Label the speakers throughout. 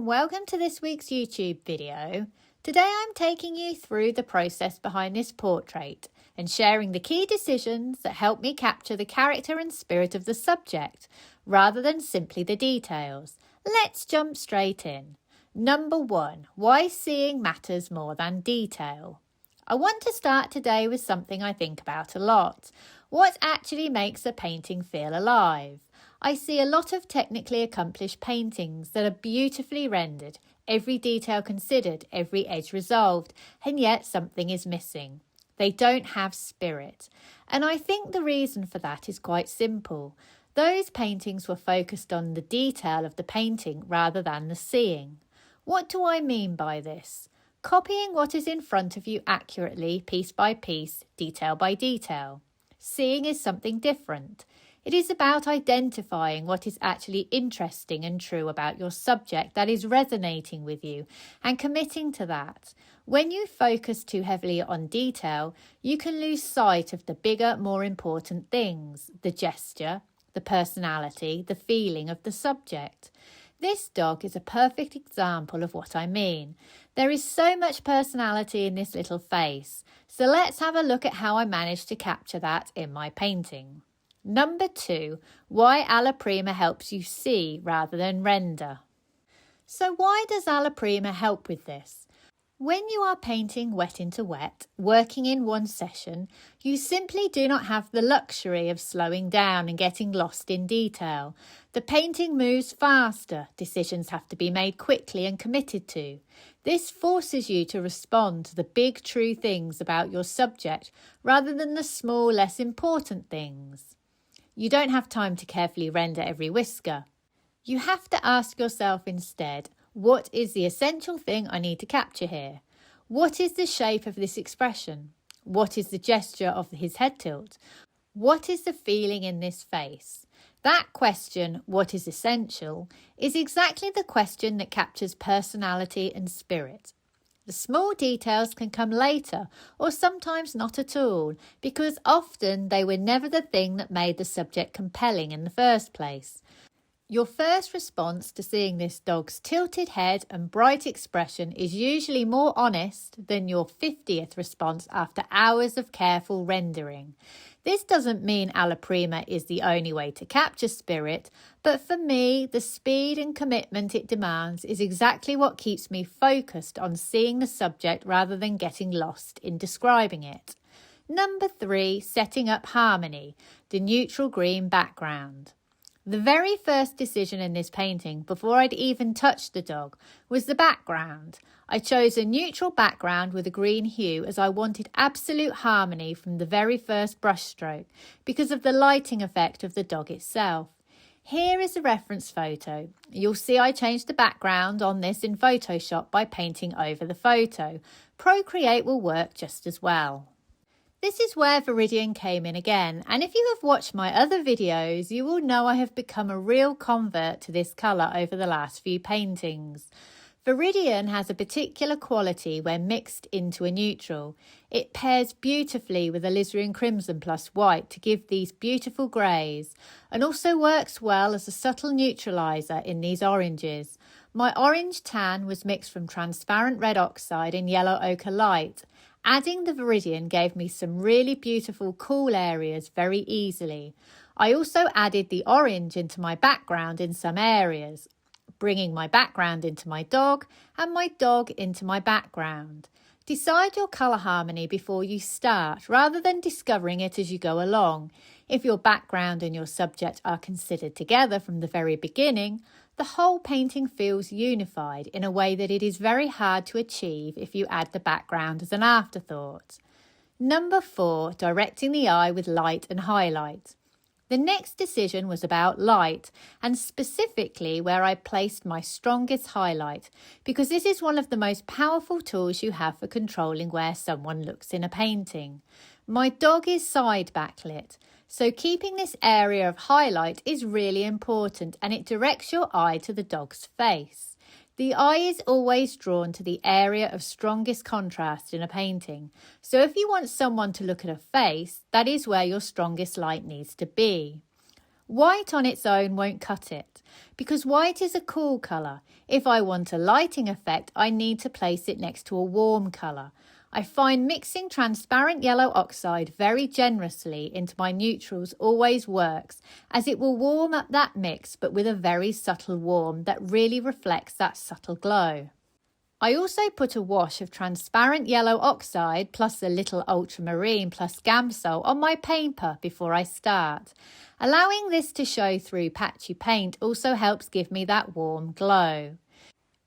Speaker 1: and welcome to this week's YouTube video. Today I'm taking you through the process behind this portrait and sharing the key decisions that help me capture the character and spirit of the subject rather than simply the details. Let's jump straight in. Number 1, why seeing matters more than detail. I want to start today with something I think about a lot. What actually makes a painting feel alive? I see a lot of technically accomplished paintings that are beautifully rendered, every detail considered, every edge resolved, and yet something is missing. They don't have spirit. And I think the reason for that is quite simple. Those paintings were focused on the detail of the painting rather than the seeing. What do I mean by this? Copying what is in front of you accurately, piece by piece, detail by detail. Seeing is something different. It is about identifying what is actually interesting and true about your subject that is resonating with you and committing to that. When you focus too heavily on detail, you can lose sight of the bigger, more important things, the gesture, the personality, the feeling of the subject. This dog is a perfect example of what I mean. There is so much personality in this little face, so let's have a look at how I managed to capture that in my painting. Number 2, why Alla Prima helps you see rather than render. So why does Alla Prima help with this? When you are painting wet into wet, working in one session, you simply do not have the luxury of slowing down and getting lost in detail. The painting moves faster, decisions have to be made quickly and committed to. This forces you to respond to the big true things about your subject rather than the small, less important things. You don't have time to carefully render every whisker. You have to ask yourself instead, what is the essential thing I need to capture here? What is the shape of this expression? What is the gesture of his head tilt? What is the feeling in this face? That question, what is essential, is exactly the question that captures personality and spirit. The small details can come later or sometimes not at all because often they were never the thing that made the subject compelling in the first place. Your first response to seeing this dog's tilted head and bright expression is usually more honest than your 50th response after hours of careful rendering. This doesn't mean Alla Prima is the only way to capture spirit, but for me, the speed and commitment it demands is exactly what keeps me focused on seeing the subject rather than getting lost in describing it. Number 3, setting up harmony, the neutral green background. The very first decision in this painting, before I'd even touched the dog, was the background. I chose a neutral background with a green hue as I wanted absolute harmony from the very first brushstroke because of the lighting effect of the dog itself. Here is a reference photo. You'll see I changed the background on this in Photoshop by painting over the photo. Procreate will work just as well. This is where Viridian came in again, and if you have watched my other videos, you will know I have become a real convert to this colour over the last few paintings. Viridian has a particular quality when mixed into a neutral. It pairs beautifully with alizarin crimson plus white to give these beautiful greys, and also works well as a subtle neutraliser in these oranges. My orange tan was mixed from transparent red oxide and yellow ochre light. Adding the Viridian gave me some really beautiful cool areas very easily. I also added the orange into my background in some areas, bringing my background into my dog and my dog into my background. Decide your colour harmony before you start, rather than discovering it as you go along. If your background and your subject are considered together from the very beginning, the whole painting feels unified in a way that it is very hard to achieve if you add the background as an afterthought. Number 4, directing the eye with light and highlight. The next decision was about light, and specifically where I placed my strongest highlight, because this is one of the most powerful tools you have for controlling where someone looks in a painting. My dog is side backlit, so keeping this area of highlight is really important, and it directs your eye to the dog's face. The eye is always drawn to the area of strongest contrast in a painting, so if you want someone to look at a face, that is where your strongest light needs to be. White on its own won't cut it, because white is a cool colour. If I want a lighting effect, I need to place it next to a warm colour. I find mixing transparent yellow oxide very generously into my neutrals always works, as it will warm up that mix but with a very subtle warm that really reflects that subtle glow. I also put a wash of transparent yellow oxide plus a little ultramarine plus Gamsol on my paper before I start. Allowing this to show through patchy paint also helps give me that warm glow.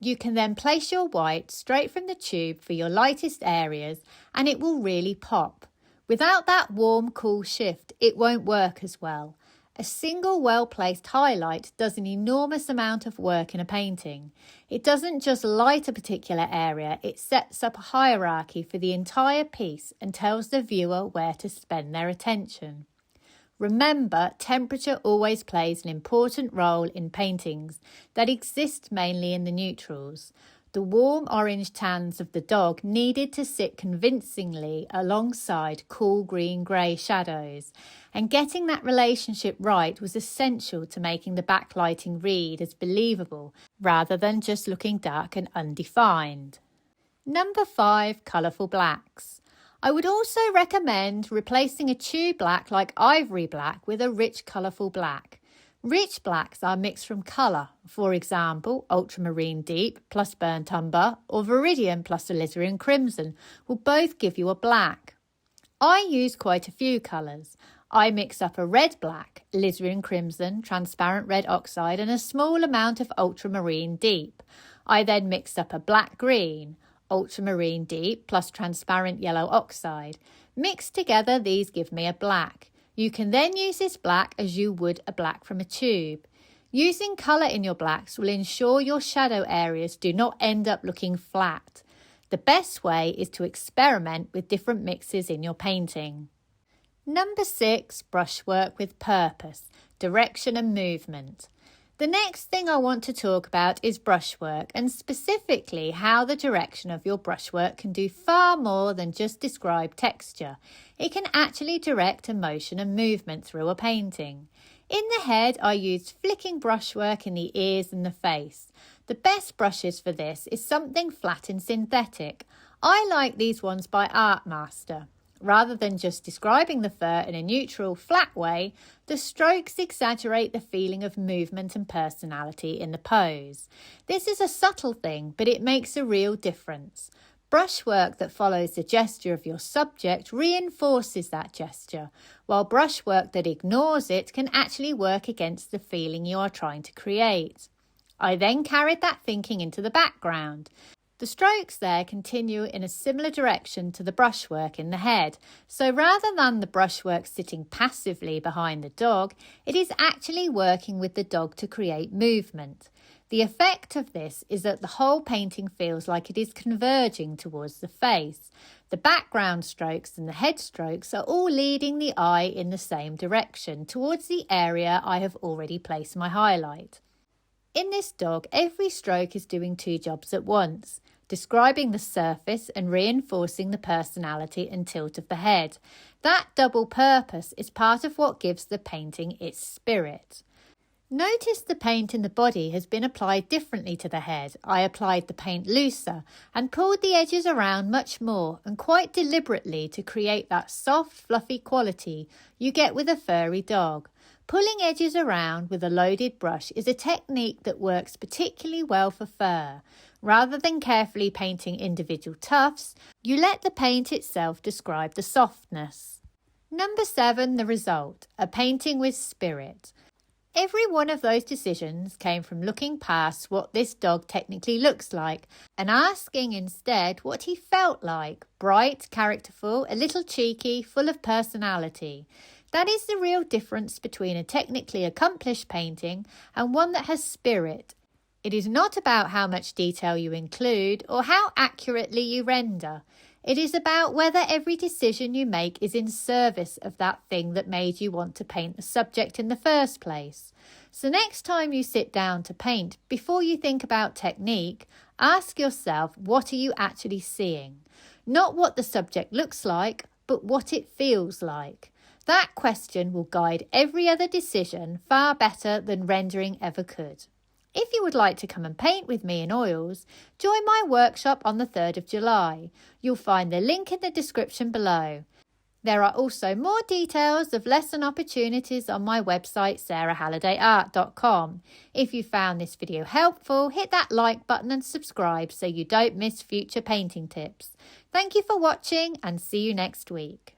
Speaker 1: You can then place your white straight from the tube for your lightest areas and it will really pop. Without that warm, cool shift, it won't work as well. A single well-placed highlight does an enormous amount of work in a painting. It doesn't just light a particular area, it sets up a hierarchy for the entire piece and tells the viewer where to spend their attention. Remember, temperature always plays an important role in paintings that exist mainly in the neutrals. The warm orange tans of the dog needed to sit convincingly alongside cool green-grey shadows, and getting that relationship right was essential to making the backlighting read as believable rather than just looking dark and undefined. Number 5, colourful blacks. I would also recommend replacing a tube black like ivory black with a rich colourful black. Rich blacks are mixed from colour, for example, ultramarine deep plus burnt umber or viridian plus alizarin crimson will both give you a black. I use quite a few colours. I mix up a red black, alizarin crimson, transparent red oxide and a small amount of ultramarine deep. I then mix up a black green, ultramarine deep plus transparent yellow oxide. Mixed together, these give me a black. You can then use this black as you would a black from a tube. Using colour in your blacks will ensure your shadow areas do not end up looking flat. The best way is to experiment with different mixes in your painting. Number 6, brushwork with purpose, direction and movement. The next thing I want to talk about is brushwork, and specifically how the direction of your brushwork can do far more than just describe texture. It can actually direct emotion and movement through a painting. In the head, I used flicking brushwork in the ears and the face. The best brushes for this is something flat and synthetic. I like these ones by Artmaster. Rather than just describing the fur in a neutral, flat way, the strokes exaggerate the feeling of movement and personality in the pose. This is a subtle thing, but it makes a real difference. Brushwork that follows the gesture of your subject reinforces that gesture, while brushwork that ignores it can actually work against the feeling you are trying to create. I then carried that thinking into the background. The strokes there continue in a similar direction to the brushwork in the head, so rather than the brushwork sitting passively behind the dog, it is actually working with the dog to create movement. The effect of this is that the whole painting feels like it is converging towards the face. The background strokes and the head strokes are all leading the eye in the same direction, towards the area I have already placed my highlight. In this dog, every stroke is doing two jobs at once, describing the surface and reinforcing the personality and tilt of the head. That double purpose is part of what gives the painting its spirit. Notice the paint in the body has been applied differently to the head. I applied the paint looser and pulled the edges around much more and quite deliberately to create that soft, fluffy quality you get with a furry dog. Pulling edges around with a loaded brush is a technique that works particularly well for fur. Rather than carefully painting individual tufts, you let the paint itself describe the softness. Number 7, the result, a painting with spirit. Every one of those decisions came from looking past what this dog technically looks like and asking instead what he felt like, bright, characterful, a little cheeky, full of personality. That is the real difference between a technically accomplished painting and one that has spirit. It is not about how much detail you include or how accurately you render. It is about whether every decision you make is in service of that thing that made you want to paint the subject in the first place. So next time you sit down to paint, before you think about technique, ask yourself, what are you actually seeing? Not what the subject looks like, but what it feels like. That question will guide every other decision far better than rendering ever could. If you would like to come and paint with me in oils, join my workshop on the 3rd of July. You'll find the link in the description below. There are also more details of lesson opportunities on my website sarahhallidayart.com. If you found this video helpful, hit that like button and subscribe so you don't miss future painting tips. Thank you for watching and see you next week.